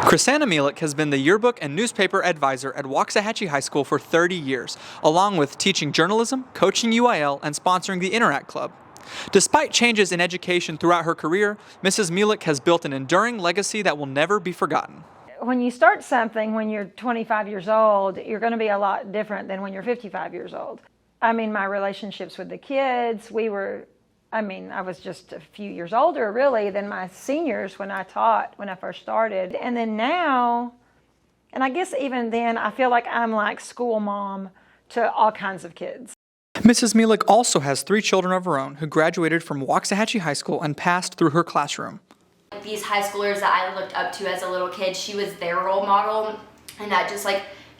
Chrisanna Melick has been the yearbook and newspaper advisor at Waxahachie High School for 30 years, along with teaching journalism, coaching UIL, and sponsoring the Interact Club. Despite changes in education throughout her career, Mrs. Melick has built an enduring legacy that will never be forgotten. When you start something when you're 25 years old, you're going to be a lot different than when you're 55 years old. I mean, my relationships with the kids, I was just a few years older, really, than my seniors when I taught, when I first started. And then now, and I guess even then, I feel like I'm like school mom to all kinds of kids. Mrs. Melick also has 3 children of her own who graduated from Waxahachie High School and passed through her classroom. These high schoolers that I looked up to as a little kid, she was their role model, and that just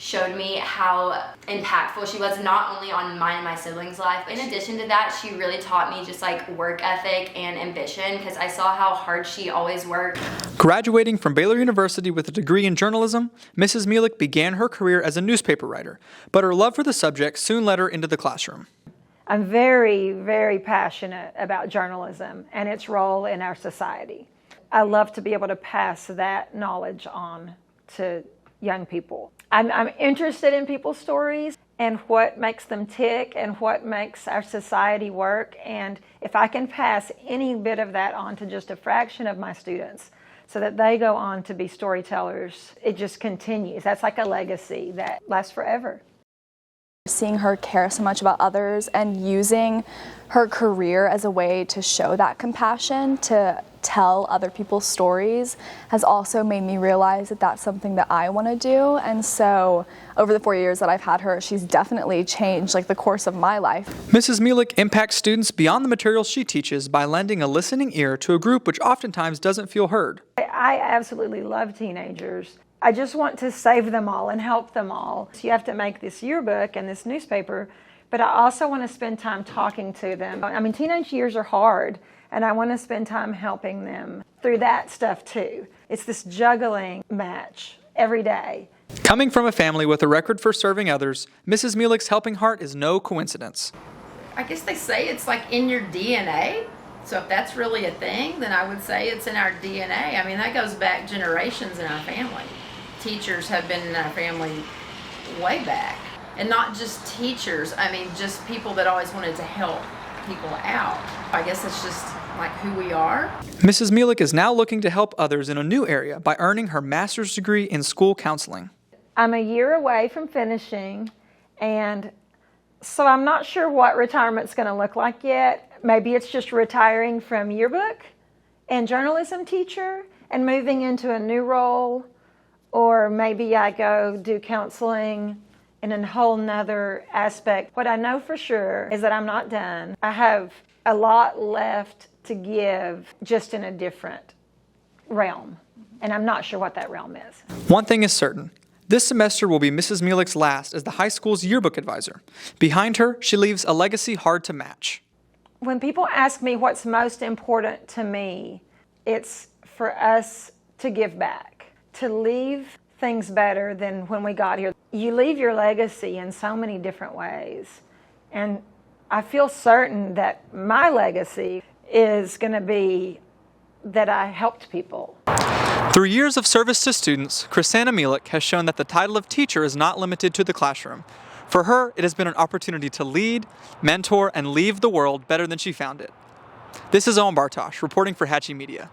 showed me how impactful she was, not only on mine and my siblings' life. In addition to that, she really taught me just work ethic and ambition, because I saw how hard she always worked. Graduating from Baylor University with a degree in journalism, Mrs. Melick began her career as a newspaper writer, but her love for the subject soon led her into the classroom. I'm very, very passionate about journalism and its role in our society. I love to be able to pass that knowledge on to young people. I'm interested in people's stories and what makes them tick and what makes our society work. And if I can pass any bit of that on to just a fraction of my students so that they go on to be storytellers, it just continues. That's like a legacy that lasts forever. Seeing her care so much about others and using her career as a way to show that compassion, to tell other people's stories, has also made me realize that that's something that I want to do. And so over the 4 years that I've had her, she's definitely changed the course of my life. Mrs. Melick impacts students beyond the materials she teaches by lending a listening ear to a group which oftentimes doesn't feel heard. I absolutely love teenagers. I just want to save them all and help them all. So you have to make this yearbook and this newspaper, but I also want to spend time talking to them. Teenage years are hard, and I want to spend time helping them through that stuff too. It's this juggling match every day. Coming from a family with a record for serving others, Mrs. Melick's helping heart is no coincidence. I guess they say it's in your DNA. So if that's really a thing, then I would say it's in our DNA. That goes back generations in our family. Teachers have been in our family way back. And not just teachers, just people that always wanted to help people out. I guess it's just who we are. Mrs. Melick is now looking to help others in a new area by earning her master's degree in school counseling. I'm a year away from finishing, and so I'm not sure what retirement's going to look like yet. Maybe it's just retiring from yearbook and journalism teacher and moving into a new role, or maybe I go do counseling in a whole nother aspect. What I know for sure is that I'm not done. I have a lot left to give, just in a different realm, and I'm not sure what that realm is. One thing is certain. This semester will be Mrs. Melick's last as the high school's yearbook advisor. Behind her, she leaves a legacy hard to match. When people ask me what's most important to me, it's for us to give back, to leave things better than when we got here. You leave your legacy in so many different ways, and I feel certain that my legacy is going to be that I helped people. Through years of service to students, Chrisanna Melick has shown that the title of teacher is not limited to the classroom. For her, it has been an opportunity to lead, mentor, and leave the world better than she found it. This is Owen Bartosh, reporting for Hatchie Media.